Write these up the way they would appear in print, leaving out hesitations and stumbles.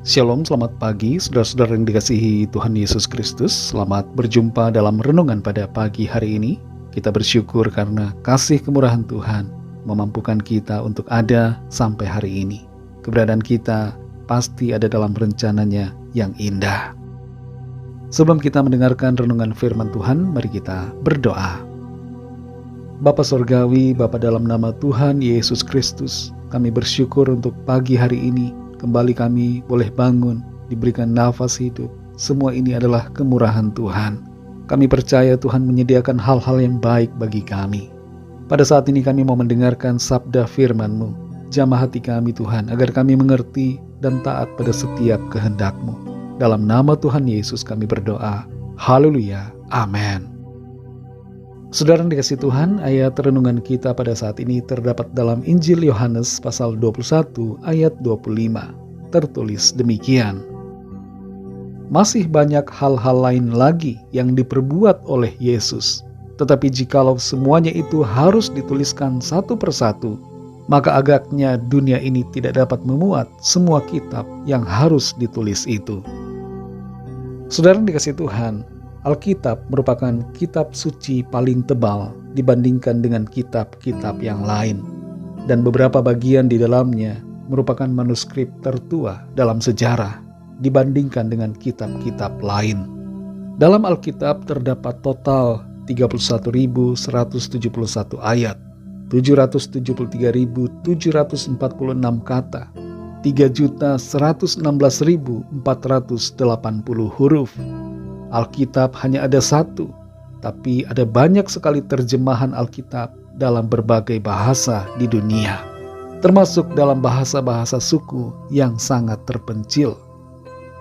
Shalom, selamat pagi saudara-saudara yang dikasihi Tuhan Yesus Kristus. Selamat berjumpa dalam renungan pada pagi hari ini. Kita bersyukur karena kasih kemurahan Tuhan memampukan kita untuk ada sampai hari ini. Keberadaan kita pasti ada dalam rencananya yang indah. Sebelum kita mendengarkan renungan firman Tuhan, mari kita berdoa. Bapa Sorgawi, Bapa dalam nama Tuhan Yesus Kristus, kami bersyukur untuk pagi hari ini. Kembali kami boleh bangun, diberikan nafas hidup. Semua ini adalah kemurahan Tuhan. Kami percaya Tuhan menyediakan hal-hal yang baik bagi kami. Pada saat ini kami mau mendengarkan sabda firman-Mu. Jamah hati kami Tuhan, agar kami mengerti dan taat pada setiap kehendak-Mu. Dalam nama Tuhan Yesus kami berdoa. Haleluya. Amin. Saudara yang dikasihi Tuhan, ayat renungan kita pada saat ini terdapat dalam Injil Yohanes pasal 21 ayat 25. Tertulis demikian. Masih banyak hal-hal lain lagi yang diperbuat oleh Yesus. Tetapi jikalau semuanya itu harus dituliskan satu persatu, maka agaknya dunia ini tidak dapat memuat semua kitab yang harus ditulis itu. Saudara yang dikasihi Tuhan, Alkitab merupakan kitab suci paling tebal dibandingkan dengan kitab-kitab yang lain. Dan beberapa bagian di dalamnya merupakan manuskrip tertua dalam sejarah dibandingkan dengan kitab-kitab lain. Dalam Alkitab terdapat total 31.171 ayat, 773.746 kata, 3.116.480 huruf. Alkitab hanya ada satu, tapi ada banyak sekali terjemahan Alkitab dalam berbagai bahasa di dunia, termasuk dalam bahasa-bahasa suku yang sangat terpencil.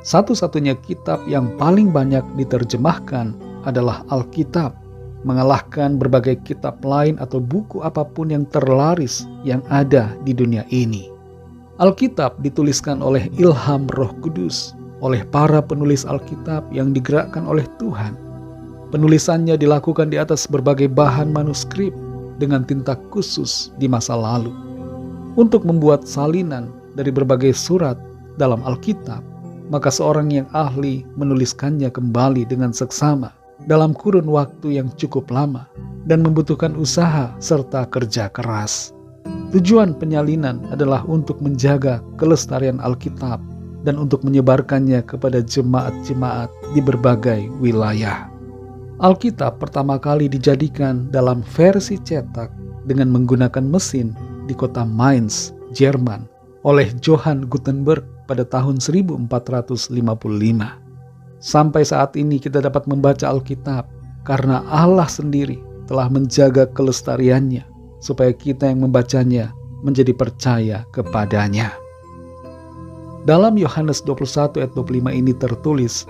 Satu-satunya kitab yang paling banyak diterjemahkan adalah Alkitab, mengalahkan berbagai kitab lain atau buku apapun yang terlaris yang ada di dunia ini. Alkitab dituliskan oleh ilham Roh Kudus, oleh para penulis Alkitab yang digerakkan oleh Tuhan. Penulisannya dilakukan di atas berbagai bahan manuskrip dengan tinta khusus di masa lalu. Untuk membuat salinan dari berbagai surat dalam Alkitab, maka seorang yang ahli menuliskannya kembali dengan seksama dalam kurun waktu yang cukup lama dan membutuhkan usaha serta kerja keras. Tujuan penyalinan adalah untuk menjaga kelestarian Alkitab dan untuk menyebarkannya kepada jemaat-jemaat di berbagai wilayah. Alkitab pertama kali dijadikan dalam versi cetak dengan menggunakan mesin di kota Mainz, Jerman, oleh Johann Gutenberg pada tahun 1455. Sampai saat ini kita dapat membaca Alkitab karena Allah sendiri telah menjaga kelestariannya, supaya kita yang membacanya menjadi percaya kepadanya. Dalam Yohanes 21 ayat 25 ini tertulis,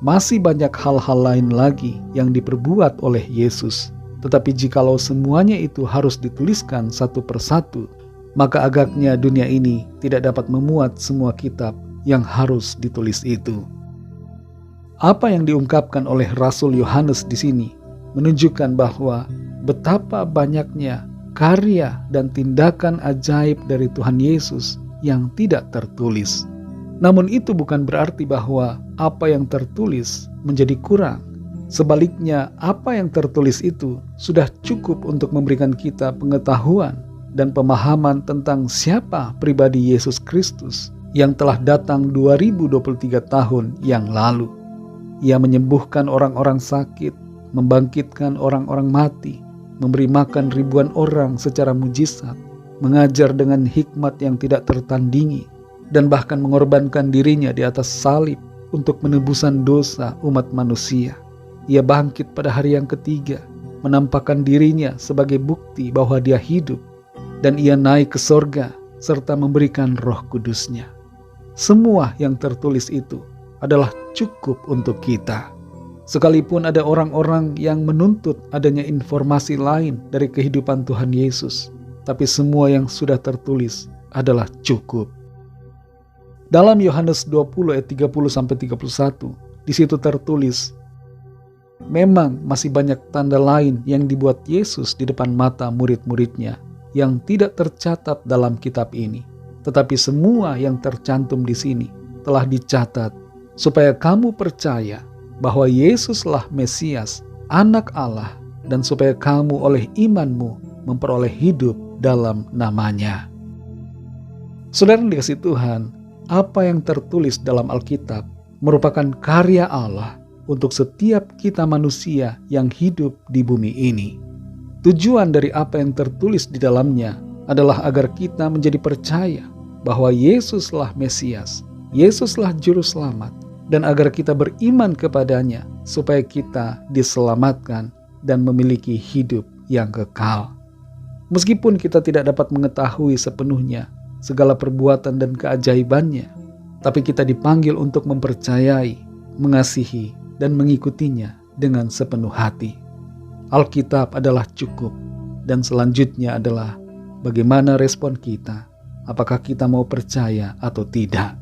masih banyak hal-hal lain lagi yang diperbuat oleh Yesus. Tetapi jikalau semuanya itu harus dituliskan satu persatu, maka agaknya dunia ini tidak dapat memuat semua kitab yang harus ditulis itu. Apa yang diungkapkan oleh Rasul Yohanes di sini menunjukkan bahwa betapa banyaknya karya dan tindakan ajaib dari Tuhan Yesus yang tidak tertulis. Namun itu bukan berarti bahwa apa yang tertulis menjadi kurang. Sebaliknya, apa yang tertulis itu sudah cukup untuk memberikan kita pengetahuan dan pemahaman tentang siapa pribadi Yesus Kristus yang telah datang 2023 tahun yang lalu. Ia menyembuhkan orang-orang sakit, membangkitkan orang-orang mati, memberi makan ribuan orang secara mujizat, mengajar dengan hikmat yang tidak tertandingi, dan bahkan mengorbankan dirinya di atas salib untuk penebusan dosa umat manusia. Ia bangkit pada hari yang ketiga, menampakkan dirinya sebagai bukti bahwa dia hidup, dan ia naik ke sorga serta memberikan Roh Kudusnya. Semua yang tertulis itu adalah cukup untuk kita. Sekalipun ada orang-orang yang menuntut adanya informasi lain dari kehidupan Tuhan Yesus, tapi semua yang sudah tertulis adalah cukup. Dalam Yohanes 20 ayat 30-31, di situ tertulis, memang masih banyak tanda lain yang dibuat Yesus di depan mata murid-muridnya yang tidak tercatat dalam kitab ini. Tetapi semua yang tercantum di sini telah dicatat supaya kamu percaya bahwa Yesuslah Mesias, Anak Allah, dan supaya kamu oleh imanmu memperoleh hidup dalam namanya. Saudara yang dikasihi Tuhan, apa yang tertulis dalam Alkitab merupakan karya Allah untuk setiap kita manusia yang hidup di bumi ini. Tujuan dari apa yang tertulis di dalamnya adalah agar kita menjadi percaya bahwa Yesuslah Mesias, Yesuslah Juru Selamat, dan agar kita beriman kepadanya supaya kita diselamatkan dan memiliki hidup yang kekal. Meskipun kita tidak dapat mengetahui sepenuhnya segala perbuatan dan keajaibannya, tapi kita dipanggil untuk mempercayai, mengasihi, dan mengikutinya dengan sepenuh hati. Alkitab adalah cukup, dan selanjutnya adalah bagaimana respon kita, apakah kita mau percaya atau tidak.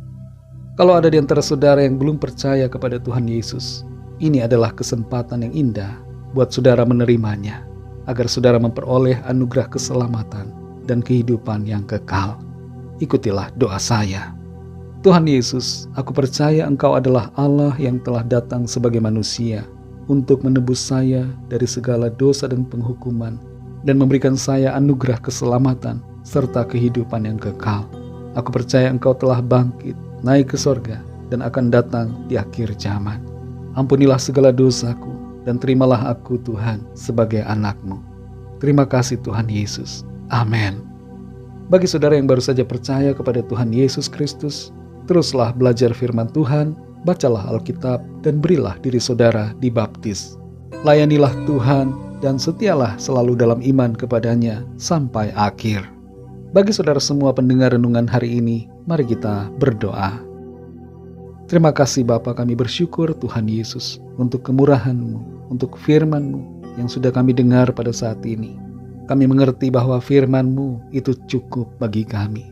Kalau ada di antara saudara yang belum percaya kepada Tuhan Yesus, ini adalah kesempatan yang indah buat saudara menerimanya, agar saudara memperoleh anugerah keselamatan dan kehidupan yang kekal. Ikutilah doa saya. Tuhan Yesus, aku percaya Engkau adalah Allah yang telah datang sebagai manusia untuk menebus saya dari segala dosa dan penghukuman dan memberikan saya anugerah keselamatan serta kehidupan yang kekal. Aku percaya Engkau telah bangkit, naik ke sorga, dan akan datang di akhir zaman. Ampunilah segala dosaku dan terimalah aku Tuhan sebagai anak-Mu. Terima kasih Tuhan Yesus. Amin. Bagi saudara yang baru saja percaya kepada Tuhan Yesus Kristus, teruslah belajar firman Tuhan, bacalah Alkitab, dan berilah diri saudara dibaptis. Layanilah Tuhan dan setialah selalu dalam iman kepadanya sampai akhir. Bagi saudara semua pendengar renungan hari ini, mari kita berdoa. Terima kasih Bapa, kami bersyukur Tuhan Yesus untuk kemurahan-Mu, untuk firman-Mu yang sudah kami dengar pada saat ini. Kami mengerti bahwa firman-Mu itu cukup bagi kami.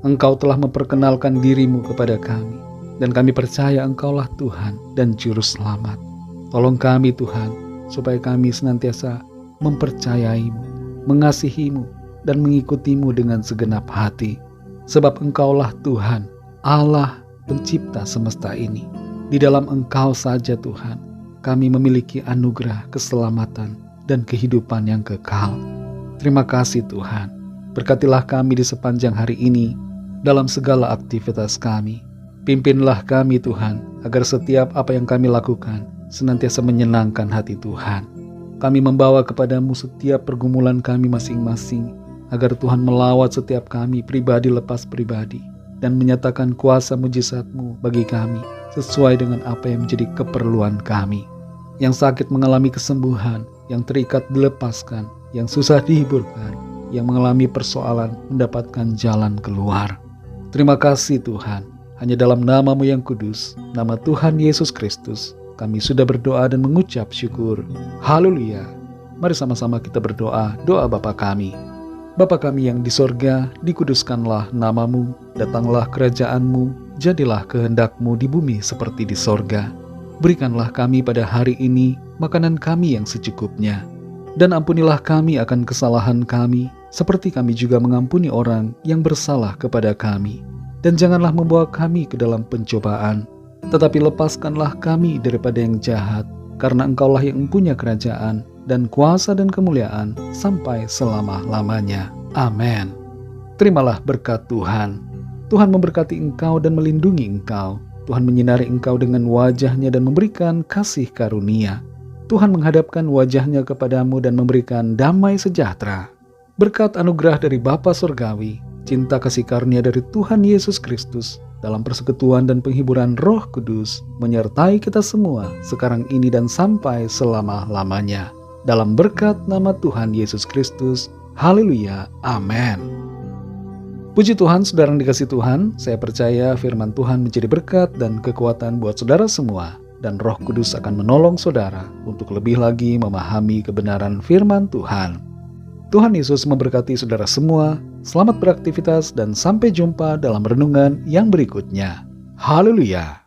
Engkau telah memperkenalkan diri-Mu kepada kami, dan kami percaya Engkaulah Tuhan dan Juru Selamat. Tolong kami Tuhan, supaya kami senantiasa mempercayai-Mu, mengasihi-Mu, dan mengikuti-Mu dengan segenap hati. Sebab Engkaulah Tuhan, Allah pencipta semesta ini. Di dalam Engkau saja Tuhan, kami memiliki anugerah keselamatan dan kehidupan yang kekal. Terima kasih Tuhan. Berkatilah kami di sepanjang hari ini dalam segala aktivitas kami. Pimpinlah kami Tuhan, agar setiap apa yang kami lakukan senantiasa menyenangkan hati Tuhan. Kami membawa kepadamu setiap pergumulan kami masing-masing, agar Tuhan melawat setiap kami pribadi lepas pribadi, dan menyatakan kuasa mujizat-Mu bagi kami, sesuai dengan apa yang menjadi keperluan kami. Yang sakit mengalami kesembuhan, yang terikat dilepaskan, yang susah dihiburkan, yang mengalami persoalan mendapatkan jalan keluar. Terima kasih Tuhan, hanya dalam nama-Mu yang kudus, nama Tuhan Yesus Kristus, kami sudah berdoa dan mengucap syukur. Haleluya. Mari sama-sama kita berdoa, doa Bapa kami. Bapa kami yang di sorga, dikuduskanlah nama-Mu, datanglah kerajaan-Mu, jadilah kehendak-Mu di bumi seperti di sorga. Berikanlah kami pada hari ini makanan kami yang secukupnya. Dan ampunilah kami akan kesalahan kami, seperti kami juga mengampuni orang yang bersalah kepada kami. Dan janganlah membawa kami ke dalam pencobaan, tetapi lepaskanlah kami daripada yang jahat, karena Engkaulah yang mempunyai kerajaan, dan kuasa dan kemuliaan, sampai selama-lamanya. Amin. Terimalah berkat Tuhan. Tuhan memberkati engkau dan melindungi engkau. Tuhan menyinari engkau dengan wajah-Nya dan memberikan kasih karunia. Tuhan menghadapkan wajah-Nya kepadamu dan memberikan damai sejahtera. Berkat anugerah dari Bapa Surgawi, cinta kasih karunia dari Tuhan Yesus Kristus, dalam persekutuan dan penghiburan Roh Kudus, menyertai kita semua sekarang ini dan sampai selama-lamanya. Dalam berkat nama Tuhan Yesus Kristus. Haleluya. Amin. Puji Tuhan, saudara yang dikasihi Tuhan, saya percaya firman Tuhan menjadi berkat dan kekuatan buat saudara semua. Dan Roh Kudus akan menolong saudara untuk lebih lagi memahami kebenaran firman Tuhan. Tuhan Yesus memberkati saudara semua. Selamat beraktivitas dan sampai jumpa dalam renungan yang berikutnya. Haleluya.